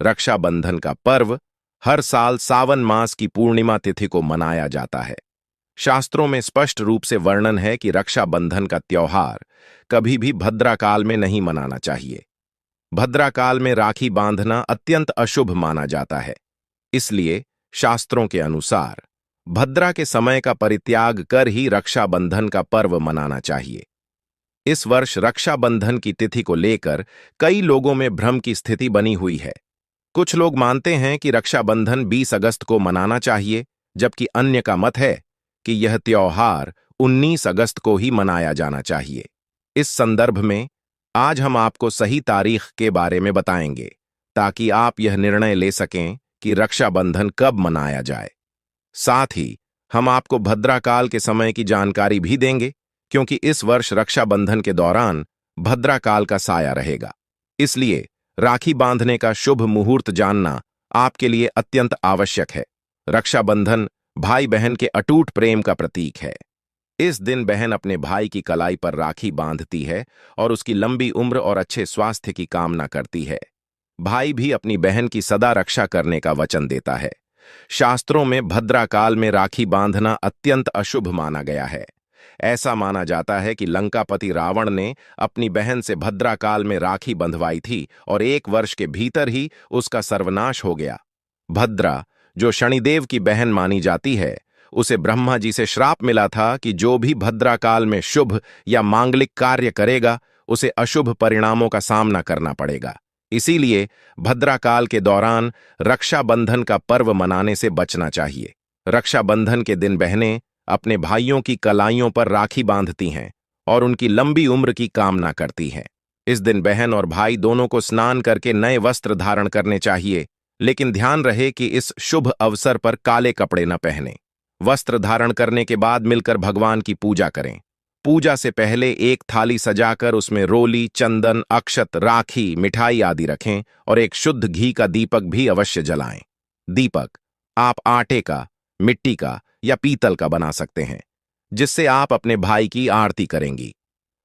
रक्षाबंधन का पर्व हर साल सावन मास की पूर्णिमा तिथि को मनाया जाता है। शास्त्रों में स्पष्ट रूप से वर्णन है कि रक्षाबंधन का त्योहार कभी भी भद्राकाल में नहीं मनाना चाहिए। भद्राकाल में राखी बांधना अत्यंत अशुभ माना जाता है। इसलिए शास्त्रों के अनुसार भद्रा के समय का परित्याग कर ही रक्षाबंधन का पर्व मनाना चाहिए। इस वर्ष रक्षाबंधन की तिथि को लेकर कई लोगों में भ्रम की स्थिति बनी हुई है। कुछ लोग मानते हैं कि रक्षाबंधन 20 अगस्त को मनाना चाहिए, जबकि अन्य का मत है कि यह त्योहार 19 अगस्त को ही मनाया जाना चाहिए। इस संदर्भ में आज हम आपको सही तारीख के बारे में बताएंगे, ताकि आप यह निर्णय ले सकें कि रक्षाबंधन कब मनाया जाए। साथ ही हम आपको भद्राकाल के समय की जानकारी भी देंगे, क्योंकि इस वर्ष रक्षाबंधन के दौरान भद्राकाल का साया रहेगा। इसलिए राखी बांधने का शुभ मुहूर्त जानना आपके लिए अत्यंत आवश्यक है। रक्षाबंधन भाई बहन के अटूट प्रेम का प्रतीक है। इस दिन बहन अपने भाई की कलाई पर राखी बांधती है और उसकी लंबी उम्र और अच्छे स्वास्थ्य की कामना करती है। भाई भी अपनी बहन की सदा रक्षा करने का वचन देता है। शास्त्रों में भद्राकाल में राखी बांधना अत्यंत अशुभ माना गया है। ऐसा माना जाता है कि लंकापति रावण ने अपनी बहन से भद्राकाल में राखी बंधवाई थी और 1 वर्ष के भीतर ही उसका सर्वनाश हो गया। भद्रा, जो शनिदेव की बहन मानी जाती है, उसे ब्रह्मा जी से श्राप मिला था कि जो भी भद्राकाल में शुभ या मांगलिक कार्य करेगा, उसे अशुभ परिणामों का सामना करना पड़ेगा। इसीलिए भद्राकाल के दौरान रक्षाबंधन का पर्व मनाने से बचना चाहिए। रक्षाबंधन के दिन बहनें अपने भाइयों की कलाइयों पर राखी बांधती हैं और उनकी लंबी उम्र की कामना करती हैं। इस दिन बहन और भाई दोनों को स्नान करके नए वस्त्र धारण करने चाहिए, लेकिन ध्यान रहे कि इस शुभ अवसर पर काले कपड़े न पहनें। वस्त्र धारण करने के बाद मिलकर भगवान की पूजा करें। पूजा से पहले एक थाली सजाकर उसमें रोली, चंदन, अक्षत, राखी, मिठाई आदि रखें और एक शुद्ध घी का दीपक भी अवश्य जलाएं। दीपक आप आटे का, मिट्टी का या पीतल का बना सकते हैं, जिससे आप अपने भाई की आरती करेंगी।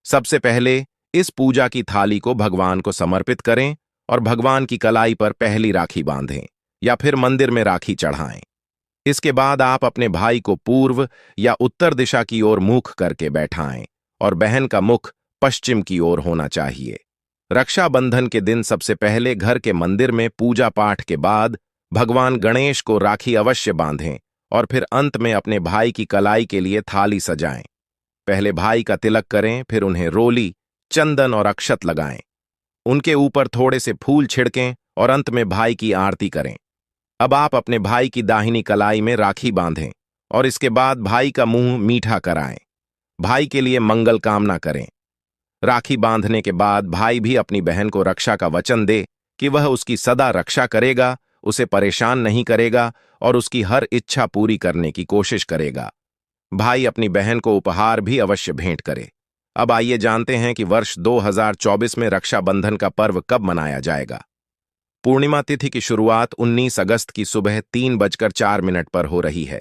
सबसे पहले इस पूजा की थाली को भगवान को समर्पित करें और भगवान की कलाई पर पहली राखी बांधें या फिर मंदिर में राखी चढ़ाएं। इसके बाद आप अपने भाई को पूर्व या उत्तर दिशा की ओर मुख करके बैठाएं और बहन का मुख पश्चिम की ओर होना चाहिए। रक्षाबंधन के दिन सबसे पहले घर के मंदिर में पूजा पाठ के बाद भगवान गणेश को राखी अवश्य बांधें और फिर अंत में अपने भाई की कलाई के लिए थाली सजाएं। पहले भाई का तिलक करें, फिर उन्हें रोली, चंदन और अक्षत लगाएं। उनके ऊपर थोड़े से फूल छिड़कें और अंत में भाई की आरती करें। अब आप अपने भाई की दाहिनी कलाई में राखी बांधें और इसके बाद भाई का मुंह मीठा कराएं। भाई के लिए मंगल कामना करें। राखी बांधने के बाद भाई भी अपनी बहन को रक्षा का वचन दे कि वह उसकी सदा रक्षा करेगा, उसे परेशान नहीं करेगा और उसकी हर इच्छा पूरी करने की कोशिश करेगा। भाई अपनी बहन को उपहार भी अवश्य भेंट करे। अब आइए जानते हैं कि वर्ष 2024 में रक्षाबंधन का पर्व कब मनाया जाएगा। पूर्णिमा तिथि की शुरुआत 19 अगस्त की सुबह 3:04 पर हो रही है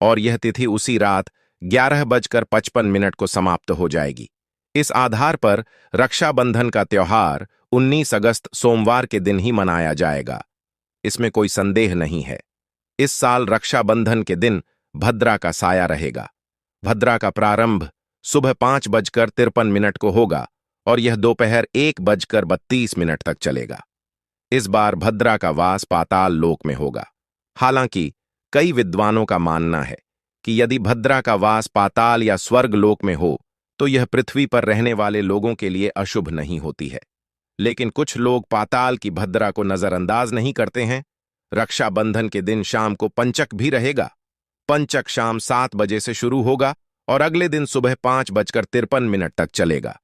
और यह तिथि उसी रात 11:55 को समाप्त हो जाएगी। इस आधार पर रक्षाबंधन का त्योहार 19 अगस्त सोमवार के दिन ही मनाया जाएगा। इसमें कोई संदेह नहीं है। इस साल रक्षाबंधन के दिन भद्रा का साया रहेगा। भद्रा का प्रारंभ सुबह 5:53 को होगा और यह दोपहर 1:32 तक चलेगा। इस बार भद्रा का वास पाताल लोक में होगा। हालांकि कई विद्वानों का मानना है कि यदि भद्रा का वास पाताल या स्वर्ग लोक में हो तो यह पृथ्वी पर रहने वाले लोगों के लिए अशुभ नहीं होती है। लेकिन कुछ लोग पाताल की भद्रा को नजरअंदाज नहीं करते हैं। रक्षाबंधन के दिन शाम को पंचक भी रहेगा। पंचक शाम 7 बजे से शुरू होगा और अगले दिन सुबह 5:53 तक चलेगा।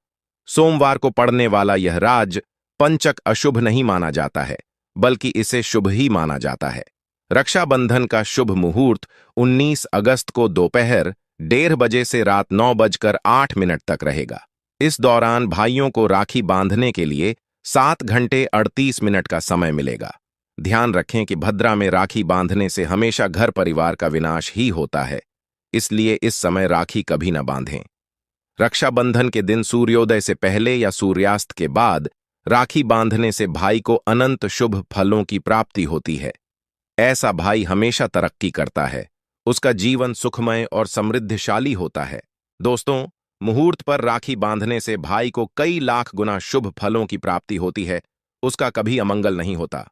सोमवार को पड़ने वाला यह राज पंचक अशुभ नहीं माना जाता है, बल्कि इसे शुभ ही माना जाता है। रक्षाबंधन का शुभ मुहूर्त 19 अगस्त को दोपहर 1:30 बजे से रात 9:08 तक रहेगा। इस दौरान भाइयों को राखी बांधने के लिए 7 घंटे 38 मिनट का समय मिलेगा। ध्यान रखें कि भद्रा में राखी बांधने से हमेशा घर परिवार का विनाश ही होता है, इसलिए इस समय राखी कभी न बांधें। रक्षाबंधन के दिन सूर्योदय से पहले या सूर्यास्त के बाद राखी बांधने से भाई को अनंत शुभ फलों की प्राप्ति होती है। ऐसा भाई हमेशा तरक्की करता है, उसका जीवन सुखमय और समृद्धशाली होता है। दोस्तों, मुहूर्त पर राखी बांधने से भाई को कई लाख गुना शुभ फलों की प्राप्ति होती है, उसका कभी अमंगल नहीं होता।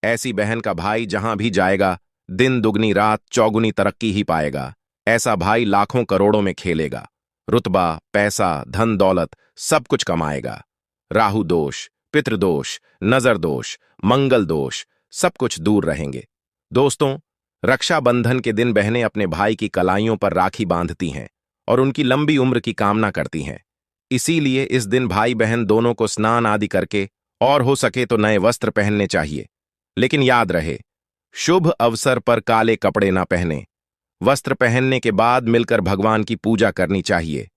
ऐसी बहन का भाई जहां भी जाएगा, दिन दुगनी रात चौगुनी तरक्की ही पाएगा। ऐसा भाई लाखों करोड़ों में खेलेगा, रुतबा, पैसा, धन दौलत सब कुछ कमाएगा। राहु दोष, पितृदोष, नजर दोष, मंगल दोष सब कुछ दूर रहेंगे। दोस्तों, रक्षाबंधन के दिन बहनें अपने भाई की कलाइयों पर राखी बांधती हैं और उनकी लंबी उम्र की कामना करती हैं। इसीलिए इस दिन भाई बहन दोनों को स्नान आदि करके और हो सके तो नए वस्त्र पहनने चाहिए। लेकिन याद रहे, शुभ अवसर पर काले कपड़े ना पहने। वस्त्र पहनने के बाद मिलकर भगवान की पूजा करनी चाहिए।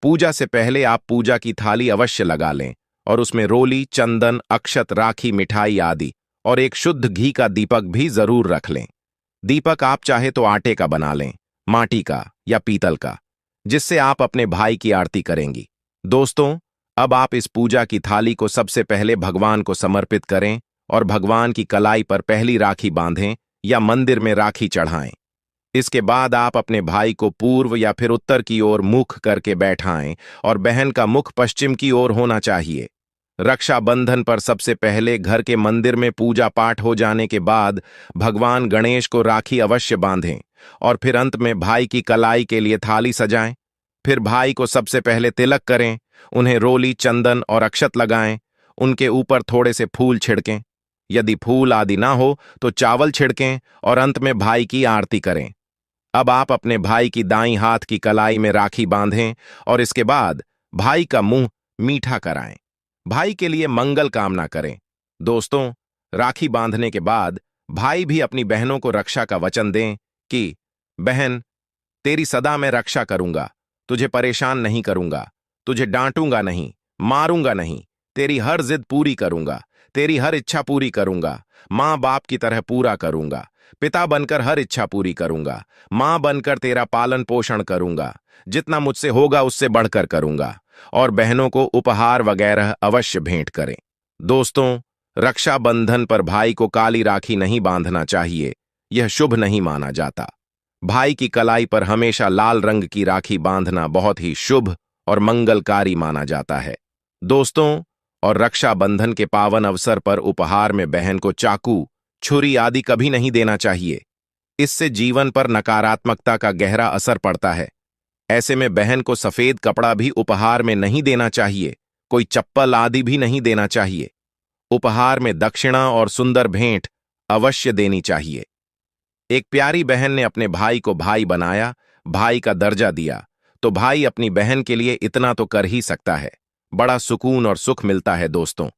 पूजा से पहले आप पूजा की थाली अवश्य लगा लें और उसमें रोली, चंदन, अक्षत, राखी, मिठाई आदि और एक शुद्ध घी का दीपक भी जरूर रख लें। दीपक आप चाहे तो आटे का बना लें, माटी का या पीतल का, जिससे आप अपने भाई की आरती करेंगी। दोस्तों, अब आप इस पूजा की थाली को सबसे पहले भगवान को समर्पित करें और भगवान की कलाई पर पहली राखी बांधें या मंदिर में राखी चढ़ाएं। इसके बाद आप अपने भाई को पूर्व या फिर उत्तर की ओर मुख करके बैठाएं और बहन का मुख पश्चिम की ओर होना चाहिए। रक्षाबंधन पर सबसे पहले घर के मंदिर में पूजा पाठ हो जाने के बाद भगवान गणेश को राखी अवश्य बांधें और फिर अंत में भाई की कलाई के लिए थाली सजाएं। फिर भाई को सबसे पहले तिलक करें, उन्हें रोली, चंदन और अक्षत लगाएं, उनके ऊपर थोड़े से फूल छिड़कें। यदि फूल आदि ना हो तो चावल छिड़कें और अंत में भाई की आरती करें। अब आप अपने भाई की दाईं हाथ की कलाई में राखी बांधें और इसके बाद भाई का मुंह मीठा कराएं। भाई के लिए मंगल कामना करें। दोस्तों, राखी बांधने के बाद भाई भी अपनी बहनों को रक्षा का वचन दें कि बहन, तेरी सदा मैं रक्षा करूंगा, तुझे परेशान नहीं करूंगा, तुझे डांटूंगा नहीं, मारूंगा नहीं, तेरी हर जिद पूरी करूंगा, तेरी हर इच्छा पूरी करूंगा, मां बाप की तरह पूरा करूंगा, पिता बनकर हर इच्छा पूरी करूंगा, मां बनकर तेरा पालन पोषण करूंगा, जितना मुझसे होगा उससे बढ़कर करूंगा, और बहनों को उपहार वगैरह अवश्य भेंट करें। दोस्तों, रक्षाबंधन पर भाई को काली राखी नहीं बांधना चाहिए, यह शुभ नहीं माना जाता। भाई की कलाई पर हमेशा लाल रंग की राखी बांधना बहुत ही शुभ और मंगलकारी माना जाता है। दोस्तों, और रक्षाबंधन के पावन अवसर पर उपहार में बहन को चाकू, छुरी आदि कभी नहीं देना चाहिए। इससे जीवन पर नकारात्मकता का गहरा असर पड़ता है। ऐसे में बहन को सफेद कपड़ा भी उपहार में नहीं देना चाहिए, कोई चप्पल आदि भी नहीं देना चाहिए। उपहार में दक्षिणा और सुंदर भेंट अवश्य देनी चाहिए। एक प्यारी बहन ने अपने भाई को भाई बनाया, भाई का दर्जा दिया, तो भाई अपनी बहन के लिए इतना तो कर ही सकता है। बड़ा सुकून और सुख मिलता है। दोस्तों,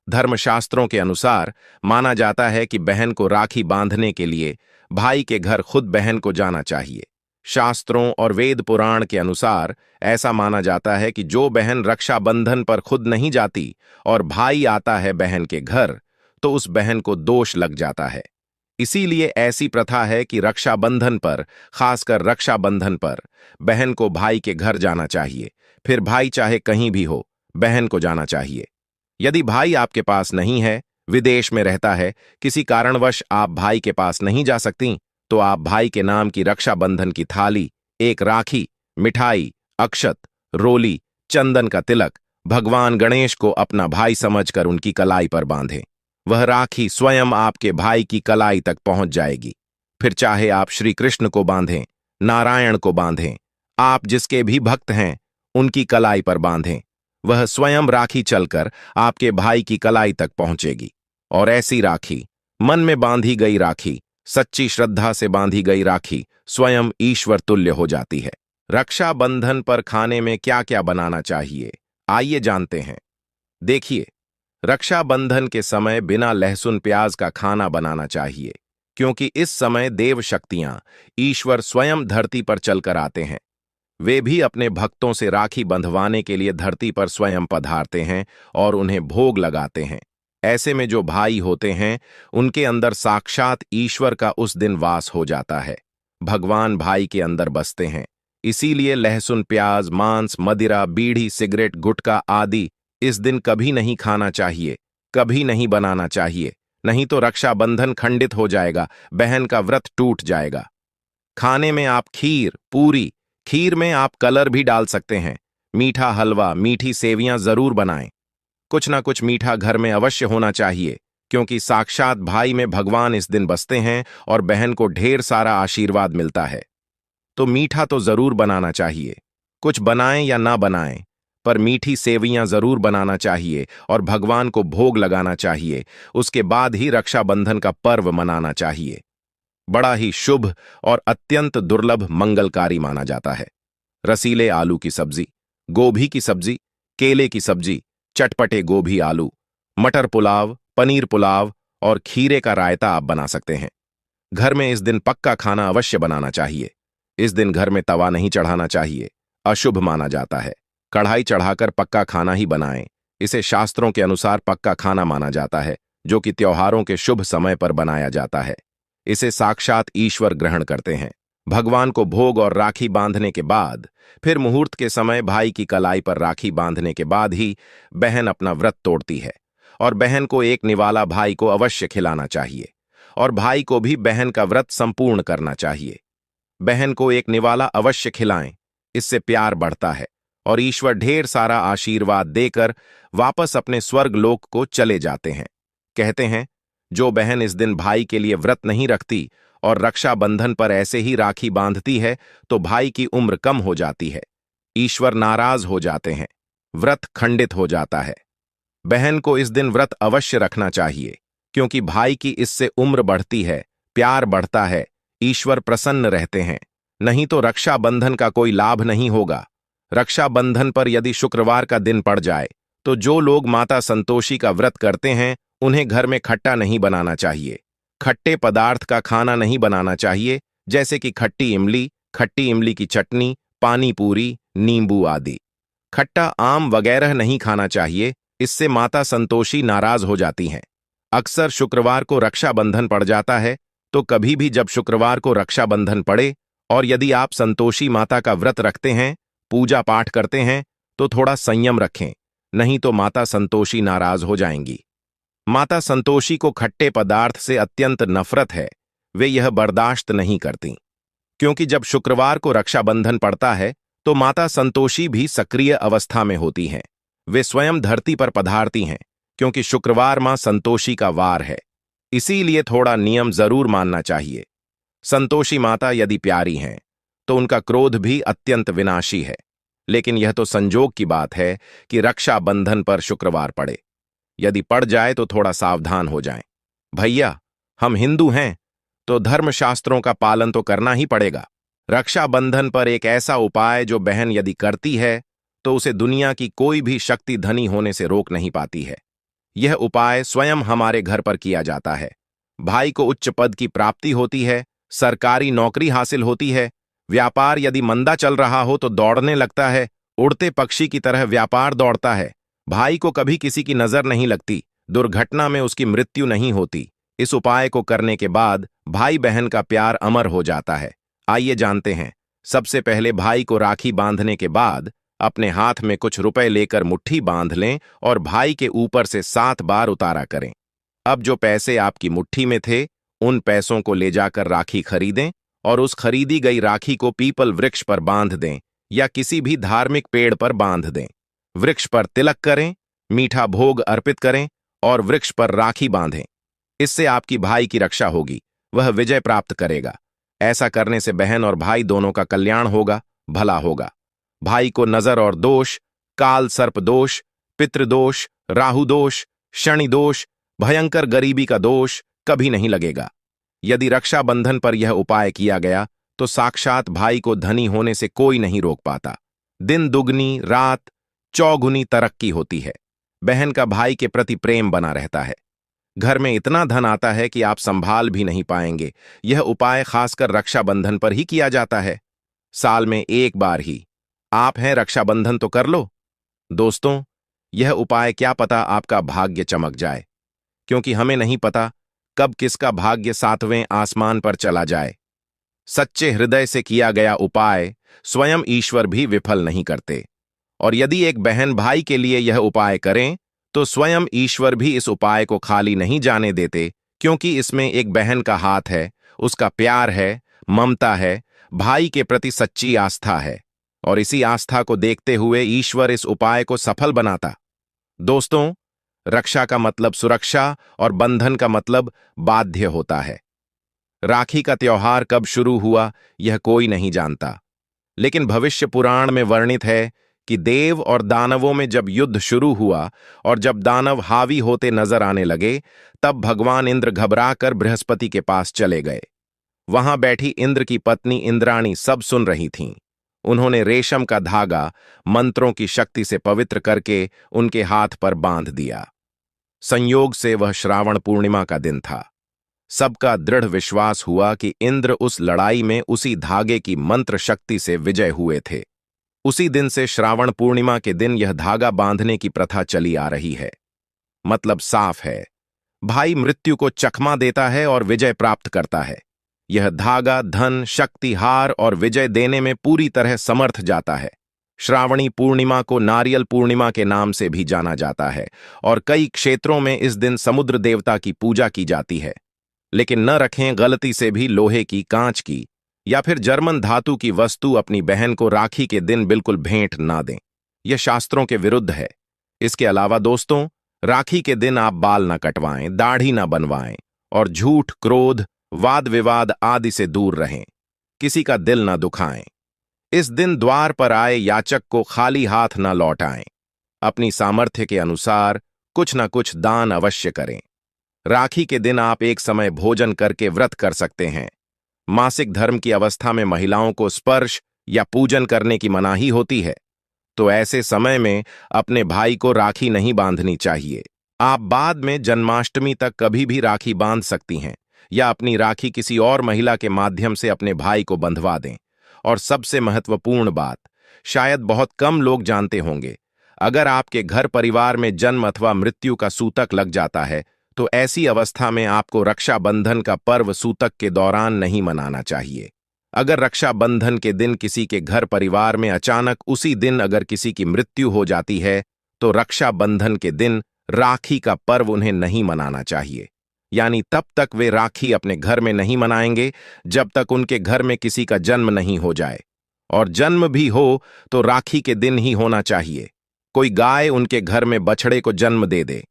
धर्मशास्त्रों के अनुसार माना जाता है कि बहन को राखी बांधने के लिए भाई के घर खुद बहन को जाना चाहिए। शास्त्रों और वेद पुराण के अनुसार ऐसा माना जाता है कि जो बहन रक्षाबंधन पर खुद नहीं जाती और भाई आता है बहन के घर, तो उस बहन को दोष लग जाता है। इसीलिए ऐसी प्रथा है कि रक्षाबंधन पर, खासकर रक्षाबंधन पर, बहन को भाई के घर जाना चाहिए। फिर भाई चाहे कहीं भी हो, बहन को जाना चाहिए। यदि भाई आपके पास नहीं है, विदेश में रहता है, किसी कारणवश आप भाई के पास नहीं जा सकती, तो आप भाई के नाम की रक्षाबंधन की थाली, एक राखी, मिठाई, अक्षत, रोली, चंदन का तिलक भगवान गणेश को अपना भाई समझकर उनकी कलाई पर बांधें। वह राखी स्वयं आपके भाई की कलाई तक पहुंच जाएगी। फिर चाहे आप श्री कृष्ण को बांधें, नारायण को बांधें, आप जिसके भी भक्त हैं उनकी कलाई पर बांधें, वह स्वयं राखी चलकर आपके भाई की कलाई तक पहुंचेगी। और ऐसी राखी, मन में बांधी गई राखी, सच्ची श्रद्धा से बांधी गई राखी स्वयं ईश्वर तुल्य हो जाती है। रक्षाबंधन पर खाने में क्या क्या बनाना चाहिए, आइए जानते हैं। देखिए, रक्षाबंधन के समय बिना लहसुन प्याज का खाना बनाना चाहिए, क्योंकि इस समय देव शक्तियां, ईश्वर स्वयं धरती पर चलकर आते हैं। वे भी अपने भक्तों से राखी बंधवाने के लिए धरती पर स्वयं पधारते हैं और उन्हें भोग लगाते हैं। ऐसे में जो भाई होते हैं, उनके अंदर साक्षात ईश्वर का उस दिन वास हो जाता है। भगवान भाई के अंदर बसते हैं। इसीलिए लहसुन प्याज, मांस, मदिरा, बीड़ी, सिगरेट, गुटखा आदि इस दिन कभी नहीं खाना चाहिए। कभी नहीं बनाना चाहिए, नहीं तो रक्षाबंधन खंडित हो जाएगा, बहन का व्रत टूट जाएगा। खाने में आप खीर, पूरी, खीर में आप कलर भी डाल सकते हैं। मीठा हलवा, मीठी सेवियां जरूर बनाएं। कुछ ना कुछ मीठा घर में अवश्य होना चाहिए, क्योंकि साक्षात भाई में भगवान इस दिन बसते हैं और बहन को ढेर सारा आशीर्वाद मिलता है। तो मीठा तो जरूर बनाना चाहिए। कुछ बनाएं या ना बनाएं, पर मीठी सेवियां जरूर बनाना चाहिए और भगवान को भोग लगाना चाहिए। उसके बाद ही रक्षाबंधन का पर्व मनाना चाहिए। बड़ा ही शुभ और अत्यंत दुर्लभ मंगलकारी माना जाता है। रसीले आलू की सब्जी, गोभी की सब्जी, केले की सब्जी, चटपटे गोभी आलू, मटर पुलाव, पनीर पुलाव और खीरे का रायता आप बना सकते हैं। घर में इस दिन पक्का खाना अवश्य बनाना चाहिए। इस दिन घर में तवा नहीं चढ़ाना चाहिए, अशुभ माना जाता है। कढ़ाई चढ़ाकर पक्का खाना ही बनाएं। इसे शास्त्रों के अनुसार पक्का खाना माना जाता है, जो कि त्योहारों के शुभ समय पर बनाया जाता है। इसे साक्षात ईश्वर ग्रहण करते हैं। भगवान को भोग और राखी बांधने के बाद फिर मुहूर्त के समय भाई की कलाई पर राखी बांधने के बाद ही बहन अपना व्रत तोड़ती है और बहन को एक निवाला भाई को अवश्य खिलाना चाहिए और भाई को भी बहन का व्रत संपूर्ण करना चाहिए। बहन को एक निवाला अवश्य खिलाएं, इससे प्यार बढ़ता है और ईश्वर ढेर सारा आशीर्वाद देकर वापस अपने स्वर्ग लोक को चले जाते हैं। कहते हैं, जो बहन इस दिन भाई के लिए व्रत नहीं रखती और रक्षाबंधन पर ऐसे ही राखी बांधती है तो भाई की उम्र कम हो जाती है, ईश्वर नाराज हो जाते हैं, व्रत खंडित हो जाता है। बहन को इस दिन व्रत अवश्य रखना चाहिए, क्योंकि भाई की इससे उम्र बढ़ती है, प्यार बढ़ता है, ईश्वर प्रसन्न रहते हैं। नहीं तो रक्षाबंधन का कोई लाभ नहीं होगा। रक्षाबंधन पर यदि शुक्रवार का दिन पड़ जाए तो जो लोग माता संतोषी का व्रत करते हैं उन्हें घर में खट्टा नहीं बनाना चाहिए। खट्टे पदार्थ का खाना नहीं बनाना चाहिए, जैसे कि खट्टी इमली की चटनी, पानी पूरी, नींबू आदि। खट्टा आम वगैरह नहीं खाना चाहिए, इससे माता संतोषी नाराज हो जाती हैं। अक्सर शुक्रवार को रक्षाबंधन पड़ जाता है, तो कभी भी जब शुक्रवार को रक्षाबंधन पड़े और यदि आप संतोषी माता का व्रत रखते हैं, पूजा पाठ करते हैं, तो थोड़ा संयम रखें, नहीं तो माता संतोषी नाराज हो जाएंगी। माता संतोषी को खट्टे पदार्थ से अत्यंत नफरत है, वे यह बर्दाश्त नहीं करती। क्योंकि जब शुक्रवार को रक्षाबंधन पड़ता है तो माता संतोषी भी सक्रिय अवस्था में होती हैं। वे स्वयं धरती पर पधारती हैं, क्योंकि शुक्रवार मां संतोषी का वार है। इसीलिए थोड़ा नियम जरूर मानना चाहिए। संतोषी माता यदि प्यारी हैं तो उनका क्रोध भी अत्यंत विनाशी है, लेकिन यह तो संजोग की बात है कि रक्षाबंधन पर शुक्रवार पड़े। यदि पड़ जाए तो थोड़ा सावधान हो जाएं। भैया, हम हिंदू हैं तो धर्मशास्त्रों का पालन तो करना ही पड़ेगा। रक्षाबंधन पर एक ऐसा उपाय जो बहन यदि करती है तो उसे दुनिया की कोई भी शक्ति धनी होने से रोक नहीं पाती है। यह उपाय स्वयं हमारे घर पर किया जाता है। भाई को उच्च पद की प्राप्ति होती है, सरकारी नौकरी हासिल होती है, व्यापार यदि मंदा चल रहा हो तो दौड़ने लगता है, उड़ते पक्षी की तरह व्यापार दौड़ता है। भाई को कभी किसी की नजर नहीं लगती, दुर्घटना में उसकी मृत्यु नहीं होती। इस उपाय को करने के बाद भाई बहन का प्यार अमर हो जाता है। आइए जानते हैं। सबसे पहले भाई को राखी बांधने के बाद अपने हाथ में कुछ रुपए लेकर मुट्ठी बांध लें और भाई के ऊपर से 7 बार उतारा करें। अब जो पैसे आपकी मुट्ठी में थे, उन पैसों को ले जाकर राखी खरीदें और उस खरीदी गई राखी को पीपल वृक्ष पर बांध दें या किसी भी धार्मिक पेड़ पर बांध दें। वृक्ष पर तिलक करें, मीठा भोग अर्पित करें और वृक्ष पर राखी बांधें। इससे आपकी भाई की रक्षा होगी, वह विजय प्राप्त करेगा। ऐसा करने से बहन और भाई दोनों का कल्याण होगा, भला होगा। भाई को नजर और दोष, काल सर्प दोष, पितृदोष, राहु दोष, शनि दोष, भयंकर गरीबी का दोष कभी नहीं लगेगा। यदि रक्षाबंधन पर यह उपाय किया गया तो साक्षात भाई को धनी होने से कोई नहीं रोक पाता। दिन दुगनी, रात चौगुनी तरक्की होती है। बहन का भाई के प्रति प्रेम बना रहता है। घर में इतना धन आता है कि आप संभाल भी नहीं पाएंगे। यह उपाय खासकर रक्षाबंधन पर ही किया जाता है। साल में एक बार ही आप हैं, रक्षाबंधन तो कर लो। दोस्तों, यह उपाय क्या पता आपका भाग्य चमक जाए, क्योंकि हमें नहीं पता कब किसका भाग्य 7वें आसमान पर चला जाए। सच्चे हृदय से किया गया उपाय स्वयं ईश्वर भी विफल नहीं करते। और यदि एक बहन भाई के लिए यह उपाय करें तो स्वयं ईश्वर भी इस उपाय को खाली नहीं जाने देते, क्योंकि इसमें एक बहन का हाथ है, उसका प्यार है, ममता है, भाई के प्रति सच्ची आस्था है। और इसी आस्था को देखते हुए ईश्वर इस उपाय को सफल बनाता। दोस्तों, रक्षा का मतलब सुरक्षा और बंधन का मतलब बाध्य होता है। राखी का त्योहार कब शुरू हुआ यह कोई नहीं जानता, लेकिन भविष्य पुराण में वर्णित है कि देव और दानवों में जब युद्ध शुरू हुआ और जब दानव हावी होते नजर आने लगे, तब भगवान इंद्र घबराकर बृहस्पति के पास चले गए। वहां बैठी इंद्र की पत्नी इंद्राणी सब सुन रही थीं। उन्होंने रेशम का धागा मंत्रों की शक्ति से पवित्र करके उनके हाथ पर बांध दिया। संयोग से वह श्रावण पूर्णिमा का दिन था। सबका दृढ़ विश्वास हुआ कि इंद्र उस लड़ाई में उसी धागे की मंत्र शक्ति से विजय हुए थे। उसी दिन से श्रावण पूर्णिमा के दिन यह धागा बांधने की प्रथा चली आ रही है। मतलब साफ है, भाई मृत्यु को चकमा देता है और विजय प्राप्त करता है। यह धागा धन, शक्ति, हार और विजय देने में पूरी तरह समर्थ जाता है। श्रावणी पूर्णिमा को नारियल पूर्णिमा के नाम से भी जाना जाता है और कई क्षेत्रों में इस दिन समुद्र देवता की पूजा की जाती है। लेकिन न रखें गलती से भी लोहे की, कांच की या फिर जर्मन धातु की वस्तु अपनी बहन को राखी के दिन बिल्कुल भेंट ना दें। यह शास्त्रों के विरुद्ध है। इसके अलावा दोस्तों, राखी के दिन आप बाल न कटवाएं, दाढ़ी न बनवाएं और झूठ, क्रोध, वाद विवाद आदि से दूर रहें। किसी का दिल न दुखाएं। इस दिन द्वार पर आए याचक को खाली हाथ न लौटाएं। अपनी सामर्थ्य के अनुसार कुछ न कुछ दान अवश्य करें। राखी के दिन आप एक समय भोजन करके व्रत कर सकते हैं। मासिक धर्म की अवस्था में महिलाओं को स्पर्श या पूजन करने की मनाही होती है, तो ऐसे समय में अपने भाई को राखी नहीं बांधनी चाहिए। आप बाद में जन्माष्टमी तक कभी भी राखी बांध सकती हैं या अपनी राखी किसी और महिला के माध्यम से अपने भाई को बंधवा दें। और सबसे महत्वपूर्ण बात, शायद बहुत कम लोग जानते होंगे, अगर आपके घर परिवार में जन्म अथवा मृत्यु का सूतक लग जाता है, तो ऐसी अवस्था में आपको रक्षाबंधन का पर्व सूतक के दौरान नहीं मनाना चाहिए। अगर रक्षाबंधन के दिन किसी के घर परिवार में अचानक उसी दिन अगर किसी की मृत्यु हो जाती है, तो रक्षाबंधन के दिन राखी का पर्व उन्हें नहीं मनाना चाहिए। यानी तब तक वे राखी अपने घर में नहीं मनाएंगे जब तक उनके घर में किसी का जन्म नहीं हो जाए, और जन्म भी हो तो राखी के दिन ही होना चाहिए। कोई गाय उनके घर में बछड़े को जन्म दे दे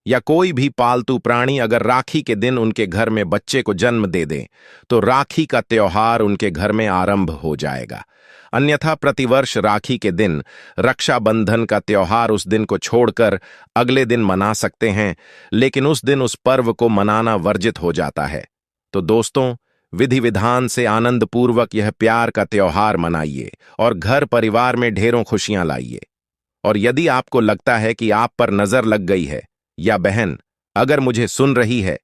या कोई भी पालतू प्राणी अगर राखी के दिन उनके घर में बच्चे को जन्म दे दे, तो राखी का त्योहार उनके घर में आरंभ हो जाएगा। अन्यथा प्रतिवर्ष राखी के दिन रक्षाबंधन का त्योहार उस दिन को छोड़कर अगले दिन मना सकते हैं, लेकिन उस दिन उस पर्व को मनाना वर्जित हो जाता है। तो दोस्तों, विधि विधान से आनंदपूर्वक यह प्यार का त्योहार मनाइए और घर परिवार में ढेरों खुशियां लाइए। और यदि आपको लगता है कि आप पर नजर लग गई है, या बहन अगर मुझे सुन रही है,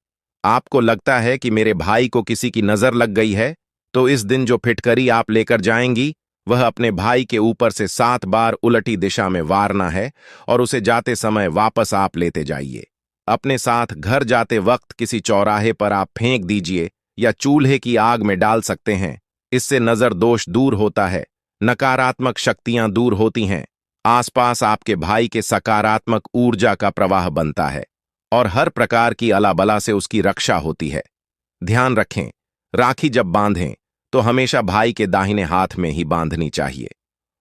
आपको लगता है कि मेरे भाई को किसी की नजर लग गई है, तो इस दिन जो फिटकरी आप लेकर जाएंगी वह अपने भाई के ऊपर से 7 बार उलटी दिशा में वारना है और उसे जाते समय वापस आप लेते जाइए। अपने साथ घर जाते वक्त किसी चौराहे पर आप फेंक दीजिए या चूल्हे की आग में डाल सकते हैं। इससे नजर दोष दूर होता है, नकारात्मक शक्तियां दूर होती हैं, आसपास आपके भाई के सकारात्मक ऊर्जा का प्रवाह बनता है और हर प्रकार की अलाबला से उसकी रक्षा होती है। ध्यान रखें, राखी जब बांधें तो हमेशा भाई के दाहिने हाथ में ही बांधनी चाहिए।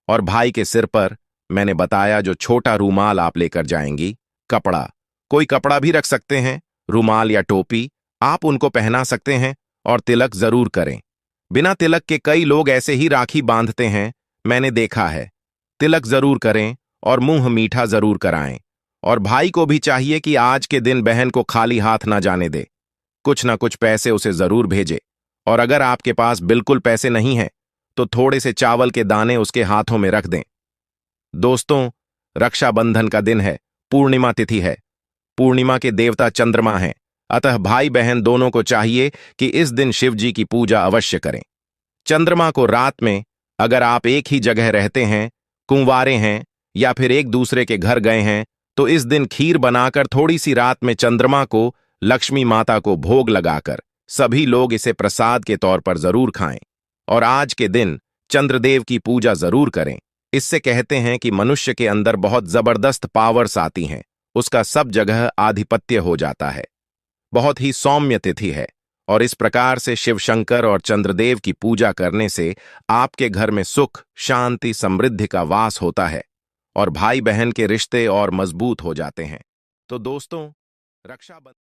और भाई के सिर पर मैंने बताया जो छोटा रूमाल आप लेकर जाएंगी, कपड़ा, कोई कपड़ा भी रख सकते हैं, रूमाल या टोपी आप उनको पहना सकते हैं, और तिलक जरूर करें। बिना तिलक के कई लोग ऐसे ही राखी बांधते हैं, मैंने देखा है। तिलक जरूर करें और मुंह मीठा जरूर कराएं। और भाई को भी चाहिए कि आज के दिन बहन को खाली हाथ ना जाने दे, कुछ ना कुछ पैसे उसे जरूर भेजे। और अगर आपके पास बिल्कुल पैसे नहीं हैं, तो थोड़े से चावल के दाने उसके हाथों में रख दें। दोस्तों, रक्षाबंधन का दिन है, पूर्णिमा तिथि है, पूर्णिमा के देवता चंद्रमा हैं, अतः भाई बहन दोनों को चाहिए कि इस दिन शिव जी की पूजा अवश्य करें। चंद्रमा को रात में, अगर आप एक ही जगह रहते हैं, कुंवारे हैं या फिर एक दूसरे के घर गए हैं, तो इस दिन खीर बनाकर थोड़ी सी रात में चंद्रमा को, लक्ष्मी माता को भोग लगाकर सभी लोग इसे प्रसाद के तौर पर जरूर खाएं। और आज के दिन चंद्रदेव की पूजा जरूर करें। इससे कहते हैं कि मनुष्य के अंदर बहुत जबरदस्त पावर्स आती हैं, उसका सब जगह आधिपत्य हो जाता है। बहुत ही सौम्य तिथि है और इस प्रकार से शिव शंकर और चंद्रदेव की पूजा करने से आपके घर में सुख, शांति, समृद्धि का वास होता है और भाई बहन के रिश्ते और मजबूत हो जाते हैं। तो दोस्तों, रक्षाबंधन